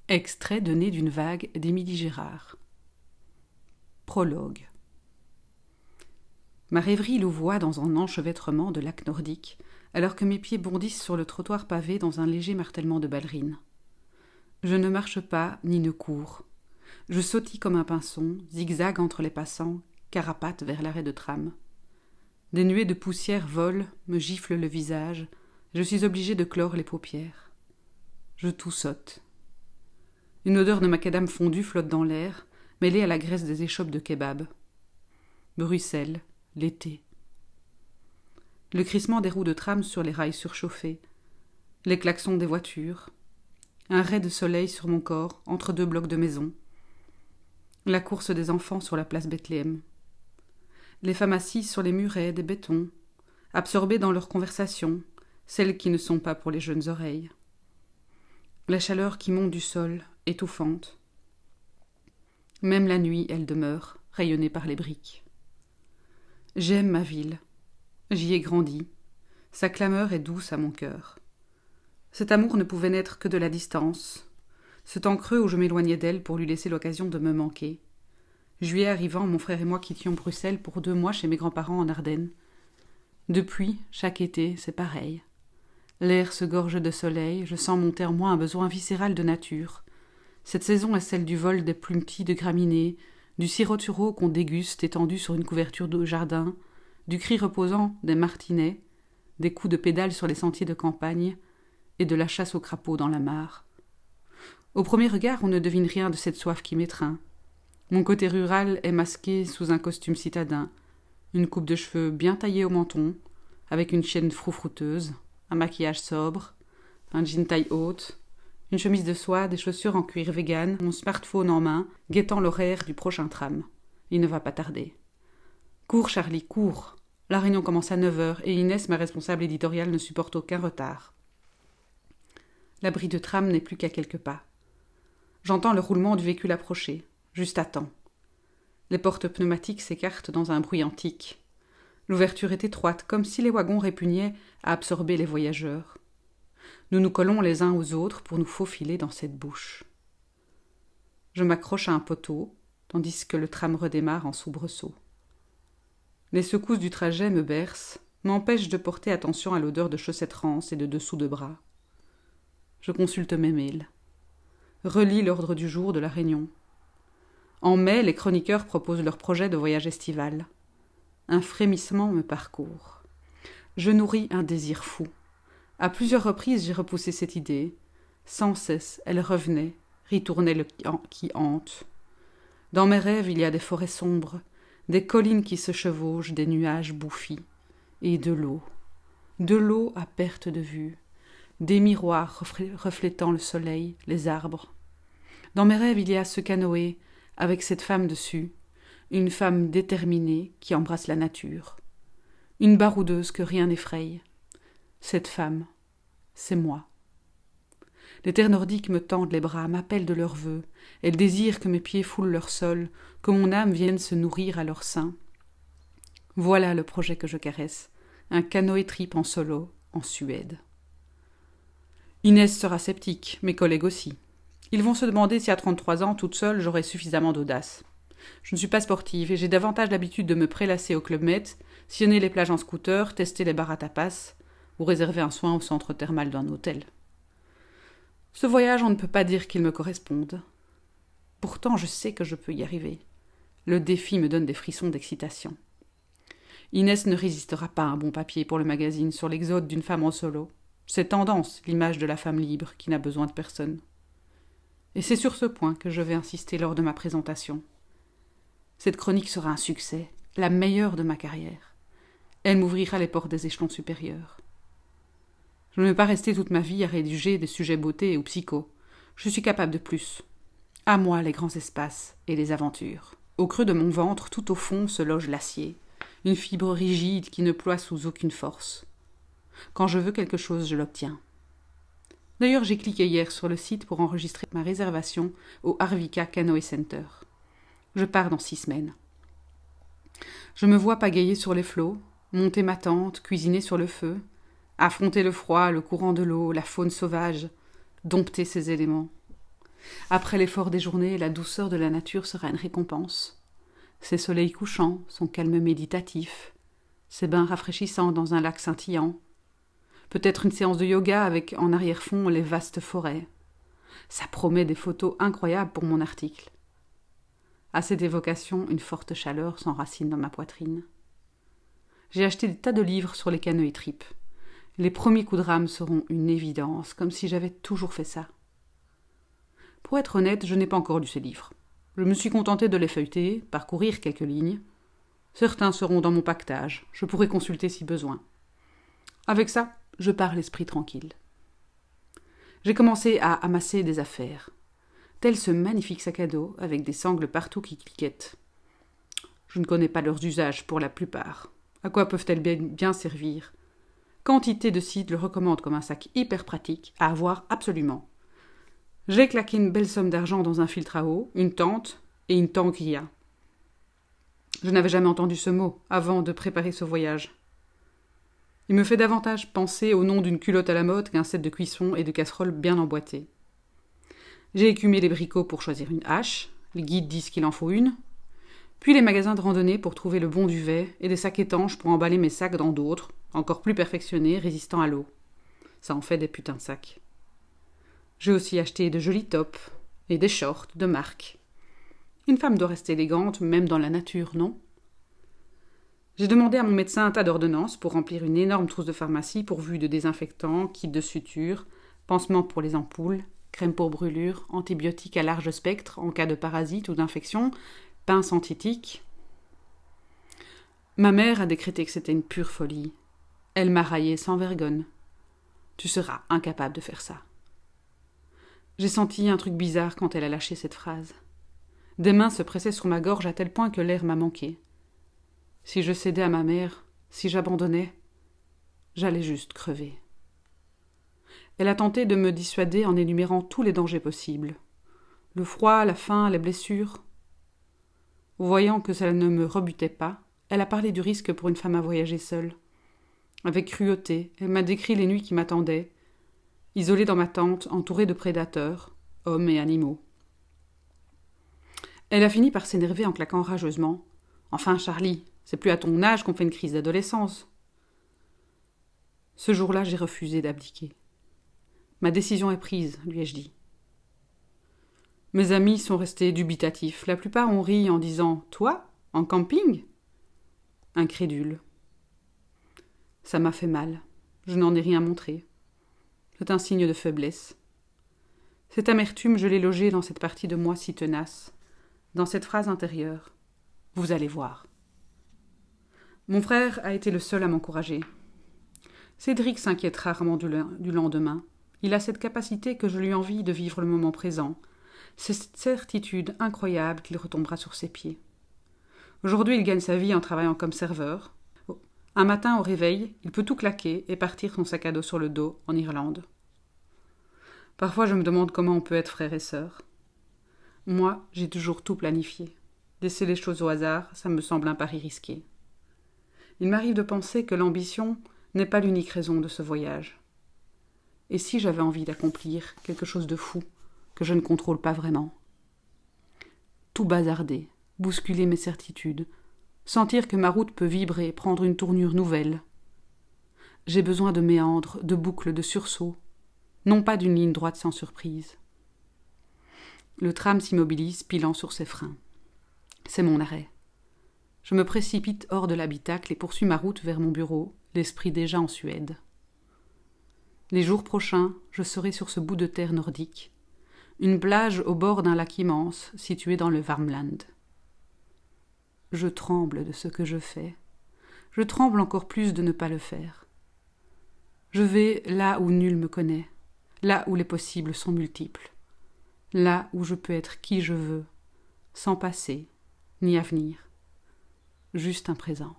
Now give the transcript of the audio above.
Extrait de Né d'une vague d'Émilie Gérard. Prologue. Ma rêverie louvoie dans un enchevêtrement de lacs nordiques, alors que mes pieds bondissent sur le trottoir pavé dans un léger martèlement de ballerines. Je ne marche pas, ni ne cours. Je sautille comme un pinson, zigzag entre les passants, carapate vers l'arrêt de tram. Des nuées de poussière volent, me giflent le visage, je suis obligé de clore les paupières. Je toussote. Une odeur de macadam fondu flotte dans l'air, mêlée à la graisse des échoppes de kebab. Bruxelles, l'été. Le crissement des roues de tram sur les rails surchauffés. Les klaxons des voitures. Un rai de soleil sur mon corps, entre deux blocs de maison. La course des enfants sur la place Bethléem. Les femmes assises sur les murets des bétons, absorbées dans leurs conversations, celles qui ne sont pas pour les jeunes oreilles. La chaleur qui monte du sol, étouffante. Même la nuit, elle demeure, rayonnée par les briques. J'aime ma ville. J'y ai grandi. Sa clameur est douce à mon cœur. Cet amour ne pouvait naître que de la distance, ce temps creux où je m'éloignais d'elle pour lui laisser l'occasion de me manquer. Juillet arrivant, mon frère et moi quittions Bruxelles pour 2 mois chez mes grands-parents en Ardennes. Depuis, chaque été, c'est pareil. L'air se gorge de soleil, je sens monter en moi un besoin viscéral de nature. Cette saison est celle du vol des plumetis de graminées, du sirop qu'on déguste étendu sur une couverture de jardin, du cri reposant des martinets, des coups de pédale sur les sentiers de campagne et de la chasse aux crapauds dans la mare. Au premier regard, on ne devine rien de cette soif qui m'étreint. Mon côté rural est masqué sous un costume citadin, une coupe de cheveux bien taillée au menton, avec une chaîne froufrouteuse, un maquillage sobre, un jean taille haute, une chemise de soie, des chaussures en cuir vegan, mon smartphone en main, guettant l'horaire du prochain tram. Il ne va pas tarder. Cours, Charlie, cours. La réunion commence à 9h et Inès, ma responsable éditoriale, ne supporte aucun retard. L'abri de tram n'est plus qu'à quelques pas. J'entends le roulement du véhicule approcher, juste à temps. Les portes pneumatiques s'écartent dans un bruit antique. L'ouverture est étroite, comme si les wagons répugnaient à absorber les voyageurs. Nous nous collons les uns aux autres pour nous faufiler dans cette bouche. Je m'accroche à un poteau, tandis que le tram redémarre en soubresaut. Les secousses du trajet me bercent, m'empêchent de porter attention à l'odeur de chaussettes rances et de dessous de bras. Je consulte mes mails. Relis l'ordre du jour de la réunion. En mai, les chroniqueurs proposent leur projet de voyage estival. Un frémissement me parcourt. Je nourris un désir fou. À plusieurs reprises, j'ai repoussé cette idée. Sans cesse, elle revenait, ritournait le qui hante. Dans mes rêves, il y a des forêts sombres, des collines qui se chevauchent, des nuages bouffis, et de l'eau. De l'eau à perte de vue, des miroirs reflétant le soleil, les arbres. Dans mes rêves, il y a ce canoë, avec cette femme dessus, une femme déterminée qui embrasse la nature. Une baroudeuse que rien n'effraie. Cette femme, c'est moi. Les terres nordiques me tendent les bras, m'appellent de leurs vœux. Elles désirent que mes pieds foulent leur sol, que mon âme vienne se nourrir à leur sein. Voilà le projet que je caresse, un canoë-trip en solo, en Suède. Inès sera sceptique, mes collègues aussi. Ils vont se demander si à 33 ans, toute seule, j'aurai suffisamment d'audace. Je ne suis pas sportive et j'ai davantage l'habitude de me prélasser au Club Med, sillonner les plages en scooter, tester les bars à tapas ou réserver un soin au centre thermal d'un hôtel. Ce voyage, on ne peut pas dire qu'il me corresponde. Pourtant, je sais que je peux y arriver. Le défi me donne des frissons d'excitation. Inès ne résistera pas à un bon papier pour le magazine sur l'exode d'une femme en solo. C'est tendance, l'image de la femme libre qui n'a besoin de personne. Et c'est sur ce point que je vais insister lors de ma présentation. Cette chronique sera un succès, la meilleure de ma carrière. Elle m'ouvrira les portes des échelons supérieurs. Je ne vais pas rester toute ma vie à rédiger des sujets beauté ou psycho. Je suis capable de plus. À moi les grands espaces et les aventures. Au creux de mon ventre, tout au fond, se loge l'acier, une fibre rigide qui ne ploie sous aucune force. Quand je veux quelque chose, je l'obtiens. D'ailleurs, j'ai cliqué hier sur le site pour enregistrer ma réservation au Arvika Canoë Center. Je pars dans 6 semaines. Je me vois pagayer sur les flots, monter ma tente, cuisiner sur le feu, Affronter le froid, le courant de l'eau, la faune sauvage, dompter ces éléments. Après l'effort des journées, la douceur de la nature sera une récompense. Ses soleils couchants, son calme méditatif, ses bains rafraîchissants dans un lac scintillant. Peut-être une séance de yoga avec en arrière-fond les vastes forêts. Ça promet des photos incroyables pour mon article. À cette évocation, une forte chaleur s'enracine dans ma poitrine. J'ai acheté des tas de livres sur les canoë-tripes. Les premiers coups de rame seront une évidence, comme si j'avais toujours fait ça. Pour être honnête, je n'ai pas encore lu ces livres. Je me suis contenté de les feuilleter, parcourir quelques lignes. Certains seront dans mon pactage, je pourrai consulter si besoin. Avec ça, je pars l'esprit tranquille. J'ai commencé à amasser des affaires, tel ce magnifique sac à dos avec des sangles partout qui cliquettent. Je ne connais pas leurs usages pour la plupart. À quoi peuvent-elles bien servir ? Quantité de sites le recommandent comme un sac hyper pratique à avoir absolument. J'ai claqué une belle somme d'argent dans un filtre à eau, une tente et une tangria. Je n'avais jamais entendu ce mot avant de préparer ce voyage. Il me fait davantage penser au nom d'une culotte à la mode qu'un set de cuisson et de casseroles bien emboîtées. J'ai écumé les bricots pour choisir une hache, les guides disent qu'il en faut une, puis les magasins de randonnée pour trouver le bon duvet et des sacs étanches pour emballer mes sacs dans d'autres, encore plus perfectionnés, résistants à l'eau. Ça en fait des putains de sacs. J'ai aussi acheté de jolis tops et des shorts de marque. Une femme doit rester élégante, même dans la nature, non ? J'ai demandé à mon médecin un tas d'ordonnances pour remplir une énorme trousse de pharmacie pourvue de désinfectants, kits de suture, pansements pour les ampoules, crème pour brûlure, antibiotiques à large spectre en cas de parasite ou d'infection, pince antithique. Ma mère a décrété que c'était une pure folie. Elle m'a raillé sans vergogne. Tu seras incapable de faire ça. J'ai senti un truc bizarre quand elle a lâché cette phrase. Des mains se pressaient sur ma gorge à tel point que l'air m'a manqué. Si je cédais à ma mère, si j'abandonnais, j'allais juste crever. Elle a tenté de me dissuader en énumérant tous les dangers possibles. Le froid, la faim, les blessures. Voyant que cela ne me rebutait pas, elle a parlé du risque pour une femme à voyager seule. Avec cruauté, elle m'a décrit les nuits qui m'attendaient, isolée dans ma tente, entourée de prédateurs, hommes et animaux. Elle a fini par s'énerver en claquant rageusement. « Enfin, Charlie, c'est plus à ton âge qu'on fait une crise d'adolescence. » Ce jour-là, j'ai refusé d'abdiquer. Ma décision est prise, lui ai-je dit. Mes amis sont restés dubitatifs. La plupart ont ri en disant « Toi, en camping ?» Incrédule. Ça m'a fait mal. Je n'en ai rien montré. C'est un signe de faiblesse. Cette amertume, je l'ai logée dans cette partie de moi si tenace, dans cette phrase intérieure. Vous allez voir. Mon frère a été le seul à m'encourager. Cédric s'inquiète rarement du lendemain. Il a cette capacité que je lui envie de vivre le moment présent, cette certitude incroyable qu'il retombera sur ses pieds. Aujourd'hui, il gagne sa vie en travaillant comme serveur. Un matin, au réveil, il peut tout claquer et partir son sac à dos sur le dos en Irlande. Parfois, je me demande comment on peut être frère et sœur. Moi, j'ai toujours tout planifié. Laisser les choses au hasard, ça me semble un pari risqué. Il m'arrive de penser que l'ambition n'est pas l'unique raison de ce voyage. Et si j'avais envie d'accomplir quelque chose de fou, que je ne contrôle pas vraiment ? Tout bazarder, bousculer mes certitudes, sentir que ma route peut vibrer, prendre une tournure nouvelle. J'ai besoin de méandres, de boucles, de sursauts, non pas d'une ligne droite sans surprise. Le tram s'immobilise, pilant sur ses freins. C'est mon arrêt. Je me précipite hors de l'habitacle et poursuis ma route vers mon bureau, l'esprit déjà en Suède. Les jours prochains, je serai sur ce bout de terre nordique, une plage au bord d'un lac immense situé dans le Värmland. Je tremble de ce que je fais. Je tremble encore plus de ne pas le faire. Je vais là où nul me connaît, là où les possibles sont multiples, là où je peux être qui je veux, sans passé ni avenir, juste un présent.